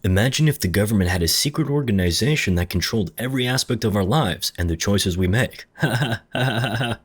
Imagine if the government had a secret organization that controlled every aspect of our lives and the choices we make.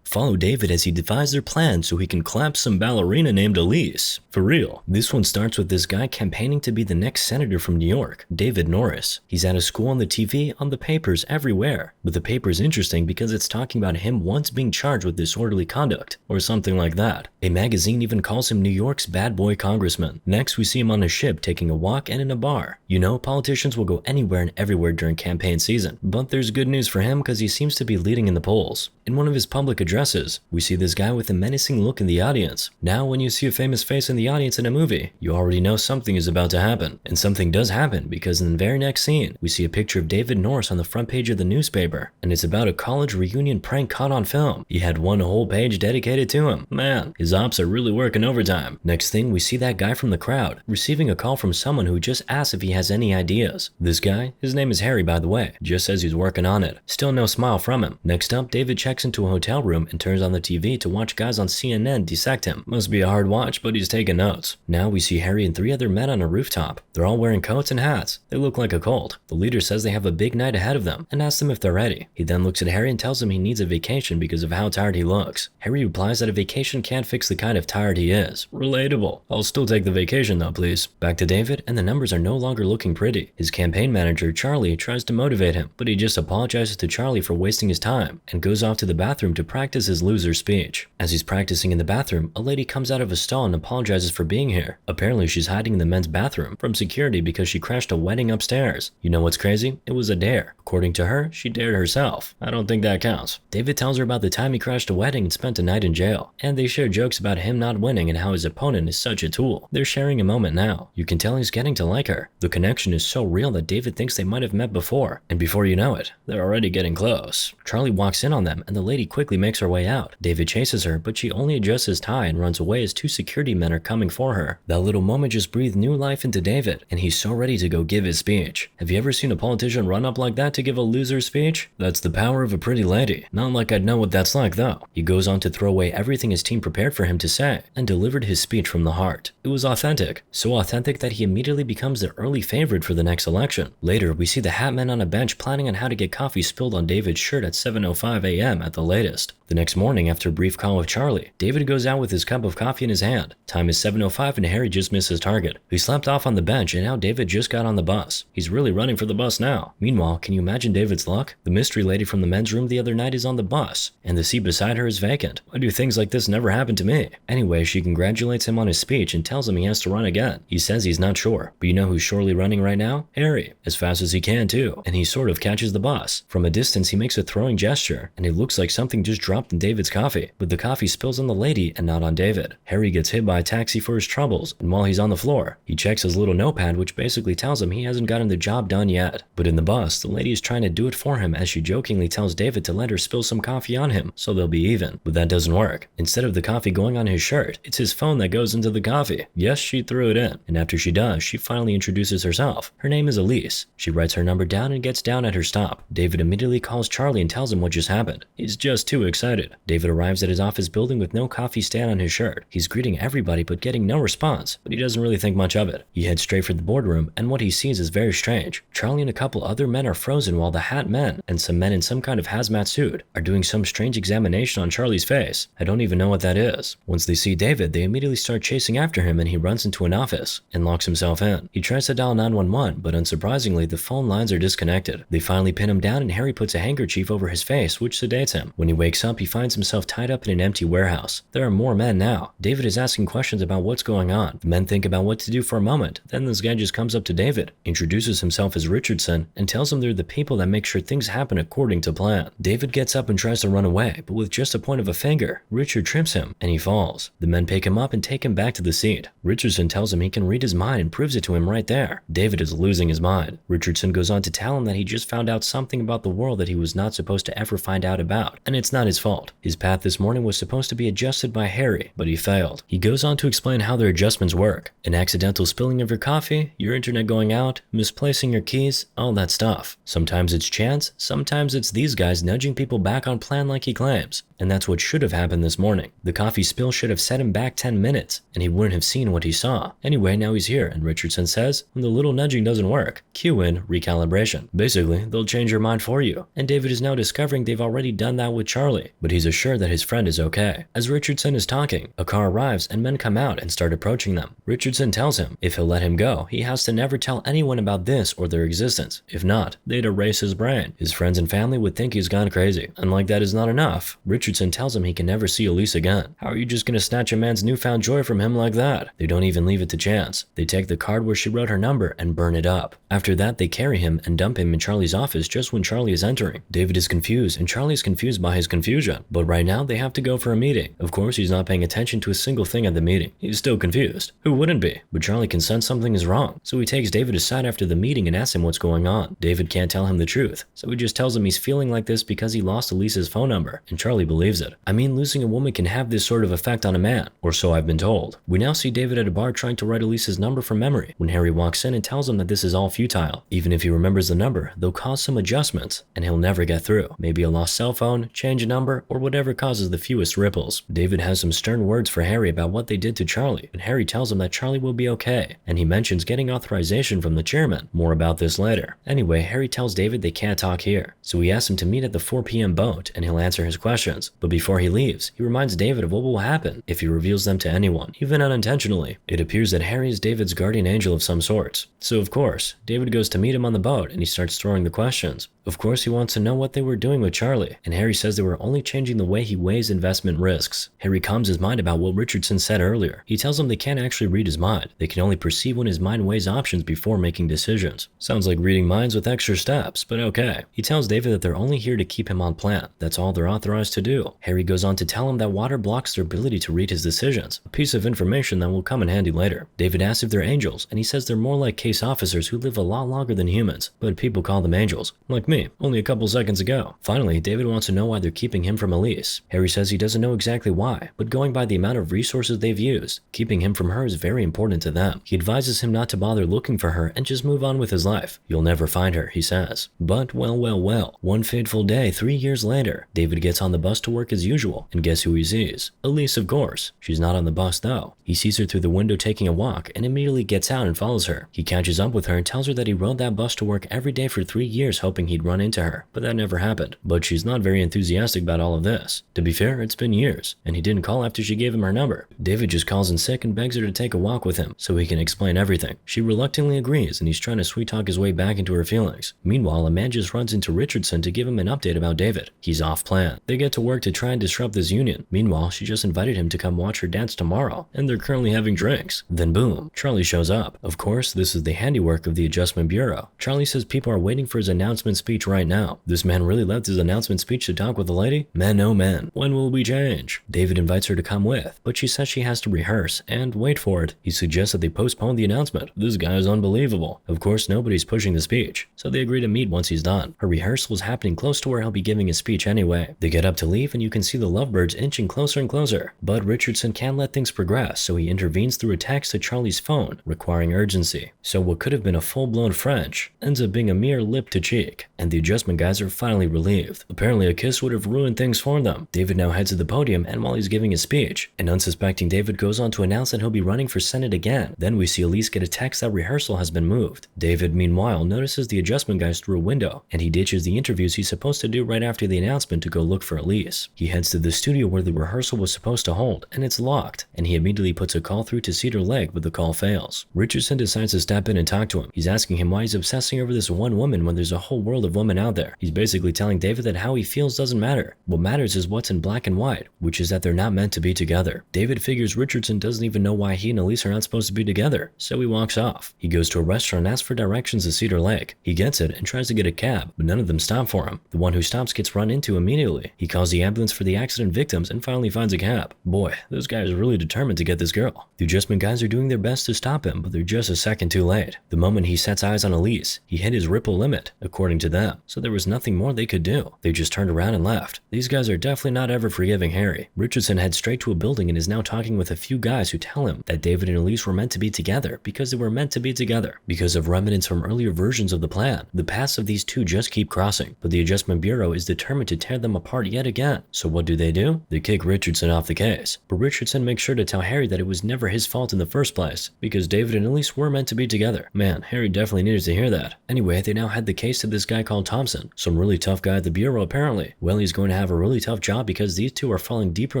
Follow David as he defies their plan so he can clap some ballerina named Elise. For real, this one starts with this guy campaigning to be the next senator from New York, David Norris. He's at a school, on the TV, on the papers, everywhere. But the paper's interesting because it's talking about him once being charged with disorderly conduct, or something like that. A magazine even calls him New York's bad boy congressman. Next, we see him on a ship taking a walk and in a bar. You know, politicians will go anywhere and everywhere during campaign season. But there's good news for him because he seems to be leading in the polls. In one of his public addresses, we see this guy with a menacing look in the audience. Now, when you see a famous face in the audience in a movie, you already know something is about to happen. And something does happen because in the very next scene, we see a picture of David Norris on the front page of the newspaper. And it's about a college reunion prank caught on film. He had one whole page dedicated to him. Man, his ops are really working overtime. Next thing, we see that guy from the crowd receiving a call from someone who just asked if he has any ideas. This guy, his name is Harry by the way, just says he's working on it. Still no smile from him. Next up, David checks into a hotel room and turns on the TV to watch guys on CNN dissect him. Must be a hard watch, but he's taking notes. Now we see Harry and 3 other men on a rooftop. They're all wearing coats and hats. They look like a cult. The leader says they have a big night ahead of them and asks them if they're ready. He then looks at Harry and tells him he needs a vacation because of how tired he looks. Harry replies that a vacation can't fix the kind of tired he is. Relatable. I'll still take the vacation though, please. Back to David, and the numbers are no longer looking pretty. His campaign manager, Charlie, tries to motivate him, but he just apologizes to Charlie for wasting his time and goes off to the bathroom to practice his loser speech. As he's practicing in the bathroom, a lady comes out of a stall and apologizes for being here. Apparently, she's hiding in the men's bathroom from security because she crashed a wedding upstairs. You know what's crazy? It was a dare. According to her, she dared herself. I don't think that counts. David tells her about the time he crashed a wedding and spent a night in jail, and they share jokes about him not winning and how his opponent is such a tool. They're sharing a moment now. You can tell he's getting to like her. The connection is so real that David thinks they might have met before, and before you know it, they're already getting close. Charlie walks in on them, and the lady quickly makes her way out. David chases her, but she only adjusts his tie and runs away as 2 security men are coming for her. That little moment just breathed new life into David, and he's so ready to go give his speech. Have you ever seen a politician run up like that to give a loser speech? That's the power of a pretty lady. Not like I'd know what that's like though. He goes on to throw away everything his team prepared for him to say, and delivered his speech from the heart. It was authentic. So authentic that he immediately becomes the early favorite for the next election. Later, we see the hat men on a bench planning on how to get coffee spilled on David's shirt at 7:05 a.m. at the latest. The next morning, after a brief call with Charlie, David goes out with his cup of coffee in his hand. Time is 7:05 and Harry just missed his target. He slept off on the bench and now David just got on the bus. He's really running for the bus now. Meanwhile, can you imagine David's luck? The mystery lady from the men's room the other night is on the bus, and the seat beside her is vacant. Why do things like this never happen to me? Anyway, she congratulates him on his speech and tells him he has to run again. He says he's not sure, but you know who's surely running right now? Harry. As fast as he can too, and he sort of catches the bus. From a distance, he makes a throwing gesture, and it looks like something just dropped in David's coffee, but the coffee spills on the lady and not on David. Harry gets hit by a taxi for his troubles, and while he's on the floor, he checks his little notepad which basically tells him he hasn't gotten the job done yet. But in the bus, the lady is trying to do it for him as she jokingly tells David to let her spill some coffee on him so they'll be even. But that doesn't work. Instead of the coffee going on his shirt, it's his phone that goes into the coffee. Yes, she threw it in, and after she does, she finally introduces herself. Her name is Elise. She writes her number down and gets down at her stop. David immediately calls Charlie and tells him what just happened. He's just too excited. David arrives at his office building with no coffee stain on his shirt. He's greeting everybody but getting no response, but he doesn't really think much of it. He heads straight for the boardroom, and what he sees is very strange. Charlie and a couple other men are frozen while the hat men and some men in some kind of hazmat suit are doing some strange examination on Charlie's face. I don't even know what that is. Once they see David, they immediately start chasing after him and he runs into an office and locks himself in. He tries to dial 911, but unsurprisingly, the phone lines are disconnected. They finally pin him down and Harry puts a handkerchief over his face, which sedates him. When he wakes up, he finds himself tied up in an empty warehouse. There are more men now. David is asking questions about what's going on. The men think about what to do for a moment. Then this guy just comes up to David, introduces himself as Richardson, and tells him they're the people that make sure things happen according to plan. David gets up and tries to run away, but with just a point of a finger, Richard trips him and he falls. The men pick him up and take him back to the seat. Richardson tells him he can read his mind and proves it to him right there. David is losing his mind. Richardson goes on to tell him that he just found out something about the world that he was not supposed to ever find out about, and it's not his fault. His path this morning was supposed to be adjusted by Harry, but he failed. He goes on to explain how their adjustments work. An accidental spilling of your coffee, your internet going out, misplacing your keys, all that stuff. Sometimes it's chance, sometimes it's these guys nudging people back on plan like he claims. And that's what should have happened this morning. The coffee spill should have set him back 10 minutes, and he wouldn't have seen what he saw. Anyway, now he's here, and Richardson says, when the little nudging doesn't work, cue in recalibration. Basically, they'll change your mind for you. And David is now discovering they've already done that with Charlie, but he's assured that his friend is okay. As Richardson is talking, a car arrives and men come out and start approaching them. Richardson tells him if he'll let him go, he has to never tell anyone about this or their existence. If not, they'd erase his brain. His friends and family would think he's gone crazy. And like that is not enough, Richardson tells him he can never see Elise again. How are you just gonna snatch a man's newfound joy from him like that? They don't even leave it to chance. They take the card where she wrote her number and burn it up. After that, they carry him and dump him in Charlie's office just when Charlie is entering. David is confused and Charlie is confused by his confusion. But right now, they have to go for a meeting. Of course, he's not paying attention to a single thing at the meeting. He's still confused. Who wouldn't be? But Charlie can sense something is wrong. So he takes David aside after the meeting and asks him what's going on. David can't tell him the truth. So he just tells him he's feeling like this because he lost Elise's phone number. And Charlie believes it. I mean, losing a woman can have this sort of effect on a man. Or so I've been told. We now see David at a bar trying to write Elise's number from memory when Harry walks in and tells him that this is all futile. Even if he remembers the number, they'll cause some adjustments and he'll never get through. Maybe a lost cell phone, change a number, or whatever causes the fewest ripples. David has some stern words for Harry about what they did to Charlie, but Harry tells him that Charlie will be okay, and he mentions getting authorization from the chairman. More about this later. Anyway, Harry tells David they can't talk here, so he asks him to meet at the 4 p.m. boat and he'll answer his questions. But before he leaves, he reminds David of what will happen if he reveals them to anyone, even unintentionally. It appears that Harry is David's guardian angel of some sort. So of course, David goes to meet him on the boat and he starts throwing the questions. Of course, he wants to know what they were doing with Charlie, and Harry says they were only changing the way he weighs investment risks. Harry calms his mind about what Richardson said earlier. He tells him they can't actually read his mind. They can only perceive when his mind weighs options before making decisions. Sounds like reading minds with extra steps, but okay. He tells David that they're only here to keep him on plan. That's all they're authorized to do. Harry goes on to tell him that water blocks their ability to read his decisions, a piece of information that will come in handy later. David asks if they're angels, and he says they're more like case officers who live a lot longer than humans, but people call them angels. Like me, only a couple seconds ago. Finally, David wants to know why they're keeping him from Elise. Harry says he doesn't know exactly why, but going by the amount of resources they've used, keeping him from her is very important to them. He advises him not to bother looking for her and just move on with his life. You'll never find her, he says. But well, one fateful day 3 years later, David gets on the bus to work as usual, and guess who he sees? Elise, of course. She's not on the bus though. He sees her through the window taking a walk and immediately gets out and follows her. He catches up with her and tells her that he rode that bus to work every day for 3 years hoping he'd run into her, but that never happened. But she's not very enthusiastic about all of this. To be fair, it's been years, and he didn't call after she gave him her number. David just calls in sick and begs her to take a walk with him so he can explain everything. She reluctantly agrees and he's trying to sweet talk his way back into her feelings. Meanwhile, a man just runs into Richardson to give him an update about David. He's off plan. They get to work to try and disrupt this union. Meanwhile, she just invited him to come watch her dance tomorrow, and they're currently having drinks. Then boom, Charlie shows up. Of course, this is the handiwork of the Adjustment Bureau. Charlie says people are waiting for his announcement speech right now. This man really left his announcement speech to talk with the lady? Man, oh man, when will we change? David invites her to come with, but she says she has to rehearse, and wait for it, he suggests that they postpone the announcement. This guy is unbelievable. Of course, nobody's pushing the speech, so they agree to meet once he's done. Her rehearsal is happening close to where he'll be giving his speech anyway. They get up to leave, and you can see the lovebirds inching closer and closer. But Richardson can't let things progress, so he intervenes through a text to Charlie's phone, requiring urgency. So what could have been a full-blown French ends up being a mere lip to cheek, and the adjustment guys are finally relieved. Apparently a kiss would have ruined things for them. David now heads to the podium, and while he's giving his speech, an unsuspecting David goes on to announce that he'll be running for Senate again. Then we see Elise get a text that rehearsal has been moved. David, meanwhile, notices the adjustment guys through a window, and he ditches the interviews he's supposed to do right after the announcement to go look for Elise. He heads to the studio where the rehearsal was supposed to hold, and it's locked, and he immediately puts a call through to Cedar Lake, but the call fails. Richardson decides to step in and talk to him. He's asking him why he's obsessing over this one woman when there's a whole world of women out there. He's basically telling David that how he feels doesn't matter. What matters is what's in black and white, which is that they're not meant to be together. David figures Richardson doesn't even know why he and Elise are not supposed to be together, so he walks off. He goes to a restaurant and asks for directions to Cedar Lake. He gets it and tries to get a cab, but none of them stop for him. The one who stops gets run into immediately. He calls the ambulance for the accident victims and finally finds a cab. Boy, this guy is really determined to get this girl. The adjustment guys are doing their best to stop him, but they're just a second too late. The moment he sets eyes on Elise, he hit his ripple limit, according to them. them, so there was nothing more they could do. They just turned around and left. These guys are definitely not ever forgiving Harry. Richardson heads straight to a building and is now talking with a few guys who tell him that David and Elise were meant to be together because they were meant to be together. Because of remnants from earlier versions of the plan, the paths of these two just keep crossing, but the Adjustment Bureau is determined to tear them apart yet again. So what do? They kick Richardson off the case, but Richardson makes sure to tell Harry that it was never his fault in the first place, because David and Elise were meant to be together. Man, Harry definitely needed to hear that. Anyway, they now had the case to this guy called Thompson, some really tough guy at the Bureau apparently. Well, he's going to have a really tough job because these two are falling deeper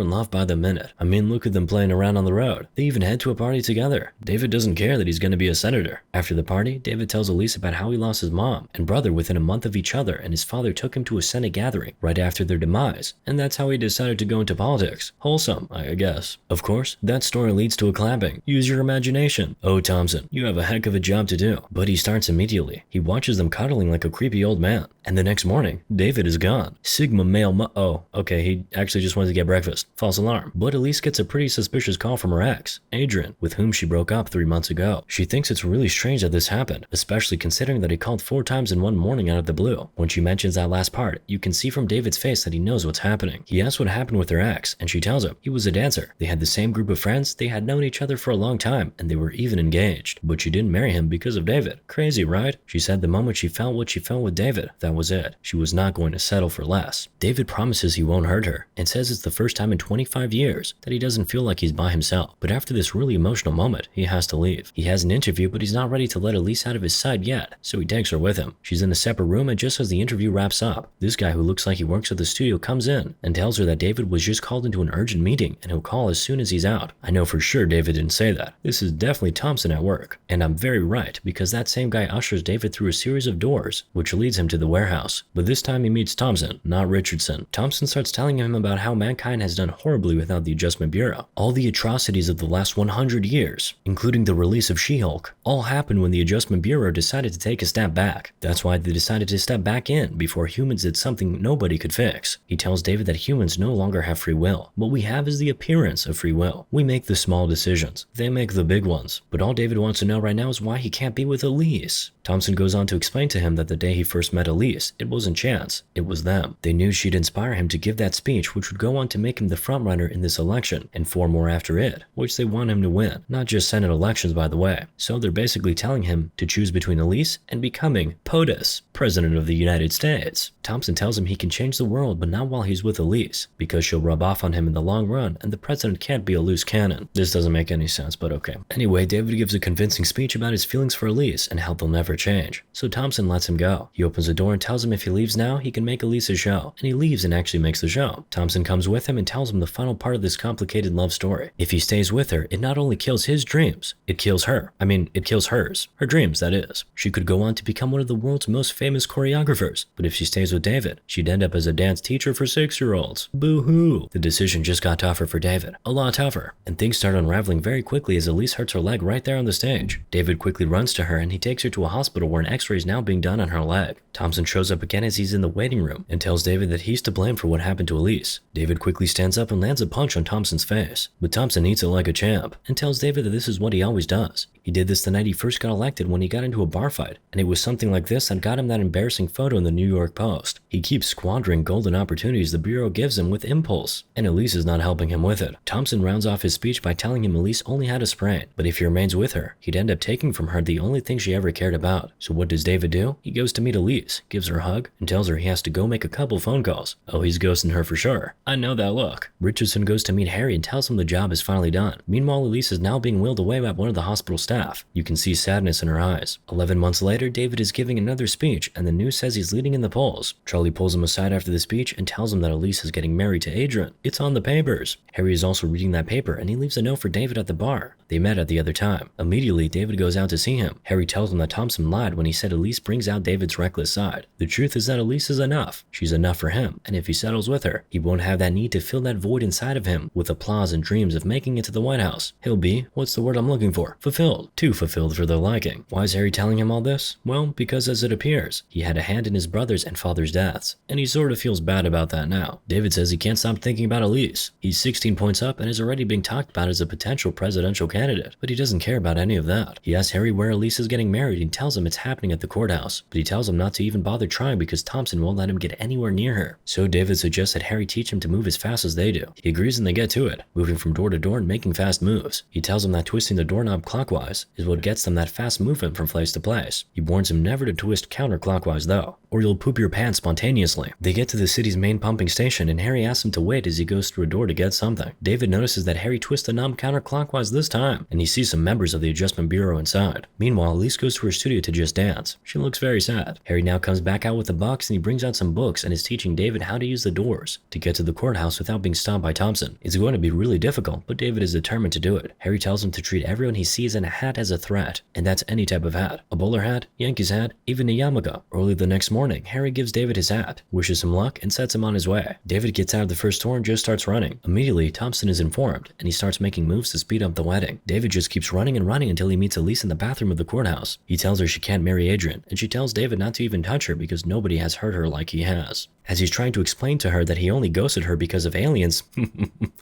in love by the minute. I mean, look at them playing around on the road. They even head to a party together. David doesn't care that he's going to be a senator. After the party, David tells Elise about how he lost his mom and brother within a month of each other, and his father took him to a Senate gathering right after their demise, and that's how he decided to go into politics. Wholesome, I guess. Of course, that story leads to a clapping. Use your imagination. Oh, Thompson, you have a heck of a job to do. But he starts immediately. He watches them cuddling like a creepy old man. And the next morning, David is gone. Sigma male oh, okay, he actually just wanted to get breakfast. False alarm. But Elise gets a pretty suspicious call from her ex, Adrian, with whom she broke up 3 months ago. She thinks it's really strange that this happened, especially considering that he called 4 times in one morning out of the blue. When she mentions that last part, you can see from David's face that he knows what's happening. He asks what happened with her ex, and she tells him he was a dancer. They had the same group of friends, they had known each other for a long time, and they were even engaged. But she didn't marry him because of David. Crazy, right? She said the moment she felt what she felt with David, that was it. She was not going to settle for less. David promises he won't hurt her, and says it's the first time in 25 years that he doesn't feel like he's by himself. But after this really emotional moment, he has to leave. He has an interview, but he's not ready to let Elise out of his sight yet, so he takes her with him. She's in a separate room, and just as the interview wraps up, this guy who looks like he works at the studio comes in and tells her that David was just called into an urgent meeting and he'll call as soon as he's out. I know for sure David didn't say that. This is definitely Thompson at work. And I'm very right, because that same guy ushers David through a series of doors, which leads him to the warehouse. But this time he meets Thompson, not Richardson. Thompson starts telling him about how mankind has done horribly without the Adjustment Bureau. All the atrocities of the last 100 years, including the release of She-Hulk, all happened when the Adjustment Bureau decided to take a step back. That's why they decided to step back in before humans did something nobody could fix. He tells David that humans no longer have free will. What we have is the appearance of free will. We make the small decisions. They make the big ones. But all David wants to know right now is why he can't be with Elise. Thompson goes on to explain to him that the day he first met Elise, it wasn't chance, it was them. They knew she'd inspire him to give that speech, which would go on to make him the frontrunner in this election, and 4 more after it, which they want him to win. Not just Senate elections, by the way. So they're basically telling him to choose between Elise and becoming POTUS, President of the United States. Thompson tells him he can change the world, but not while he's with Elise, because she'll rub off on him in the long run, and the president can't be a loose cannon. This doesn't make any sense, but okay. Anyway, David gives a convincing speech about his feelings for Elise and how they'll never change. So Thompson lets him go. He opens the door and tells him if he leaves now, he can make Elise a show. And he leaves and actually makes the show. Thompson comes with him and tells him the final part of this complicated love story. If he stays with her, it not only kills his dreams, it kills her. I mean, it kills hers. Her dreams, that is. She could go on to become one of the world's most famous choreographers. But if she stays with David, she'd end up as a dance teacher for 6-year-olds. Boo-hoo. The decision just got tougher for David. A lot tougher. And things start unraveling very quickly as Elise hurts her leg right there on the stage. David quickly runs to her and he takes her to a hospital where an x-ray is now being done on her leg. Thompson shows up again as he's in the waiting room and tells David that he's to blame for what happened to Elise. David quickly stands up and lands a punch on Thompson's face. But Thompson eats it like a champ and tells David that this is what he always does. He did this the night he first got elected when he got into a bar fight, and it was something like this that got him that embarrassing photo in the New York Post. He keeps squandering golden opportunities the Bureau gives him with impulse, and Elise is not helping him with it. Thompson rounds off his speech by telling him Elise only had a sprain, but if he remains with her, he'd end up taking from her the only thing she ever cared about. So what does David do? He goes to meet Elise, gives her a hug, and tells her he has to go make a couple phone calls. Oh, he's ghosting her for sure. I know that look. Richardson goes to meet Harry and tells him the job is finally done. Meanwhile, Elise is now being wheeled away by one of the hospital staff. You can see sadness in her eyes. 11 months later, David is giving another speech, and the news says he's leading in the polls. Charlie pulls him aside after the speech and tells him that Elise is getting married to Adrian. It's on the papers. Harry is also reading that paper, and he leaves a note for David at the bar. They met at the other time. Immediately, David goes out to see him. Harry tells him that Thompson lied when he said Elise brings out David's reckless side. The truth is that Elise is enough. She's enough for him, and if he settles with her, he won't have that need to fill that void inside of him with applause and dreams of making it to the White House. He'll be, what's the word I'm looking for? Fulfilled. Too fulfilled for their liking. Why is Harry telling him all this? Well, because as it appears, he had a hand in his brother's and father's deaths, and he sort of feels bad about that now. David says he can't stop thinking about Elise. He's 16 points up and is already being talked about as a potential presidential candidate, but he doesn't care about any of that. He asks Harry where Elise is getting married and tells him it's happening at the courthouse, but he tells him not not to even bother trying because Thompson won't let him get anywhere near her. So David suggests that Harry teach him to move as fast as they do. He agrees and they get to it, moving from door to door and making fast moves. He tells him that twisting the doorknob clockwise is what gets them that fast movement from place to place. He warns him never to twist counterclockwise though, or you'll poop your pants spontaneously. They get to the city's main pumping station and Harry asks him to wait as he goes through a door to get something. David notices that Harry twists the knob counterclockwise this time, and he sees some members of the Adjustment Bureau inside. Meanwhile, Elise goes to her studio to just dance. She looks very sad. Harry now comes back out with a box and he brings out some books and is teaching David how to use the doors to get to the courthouse without being stopped by Thompson. It's going to be really difficult, but David is determined to do it. Harry tells him to treat everyone he sees in a hat as a threat, and that's any type of hat. A bowler hat, Yankees hat, even a yarmulke. Early the next morning, Harry gives David his hat, wishes him luck, and sets him on his way. David gets out of the first door and just starts running. Immediately, Thompson is informed, and he starts making moves to speed up the wedding. David just keeps running and running until he meets Elise in the bathroom of the courthouse. He tells her she can't marry Adrian, and she tells David not to even touch her because nobody has hurt her like he has. As he's trying to explain to her that he only ghosted her because of aliens,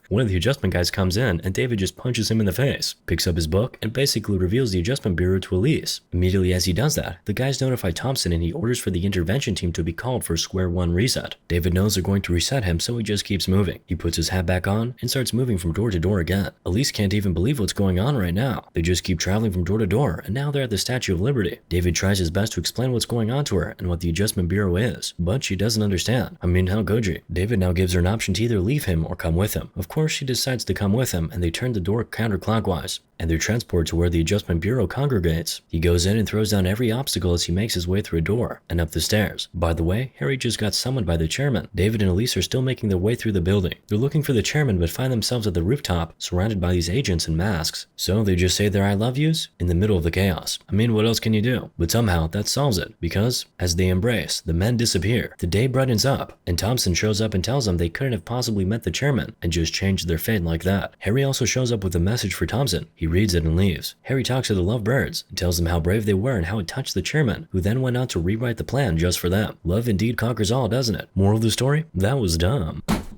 one of the adjustment guys comes in and David just punches him in the face, picks up his book, and basically reveals the Adjustment Bureau to Elise. Immediately as he does that, the guys notify Thompson and he orders for the intervention team to be called for a square one reset. David knows they're going to reset him, so he just keeps moving. He puts his hat back on and starts moving from door to door again. Elise can't even believe what's going on right now. They just keep traveling from door to door, and now they're at the Statue of Liberty. David tries his best to explain what's going on to her and what the Adjustment Bureau is, but she doesn't understand. I mean, how could she? David now gives her an option to either leave him or come with him. Of course, she decides to come with him, and they turn the door counterclockwise, and they're transported to where the Adjustment Bureau congregates. He goes in and throws down every obstacle as he makes his way through a door and up the stairs. By the way, Harry just got summoned by the chairman. David and Elise are still making their way through the building. They're looking for the chairman but find themselves at the rooftop surrounded by these agents in masks. So they just say their I love yous in the middle of the chaos. I mean, what else can you do? But somehow that solves it, because as they embrace, the men disappear. The day brightens up, and Thompson shows up and tells them they couldn't have possibly met the chairman and just changed their fate like that. Harry also shows up with a message for Thompson. He reads it and leaves. Harry talks to the lovebirds and tells them how brave they were and how it touched the chairman, who then went out to rewrite the plan just for them. Love indeed conquers all, doesn't it? Moral of the story? That was dumb.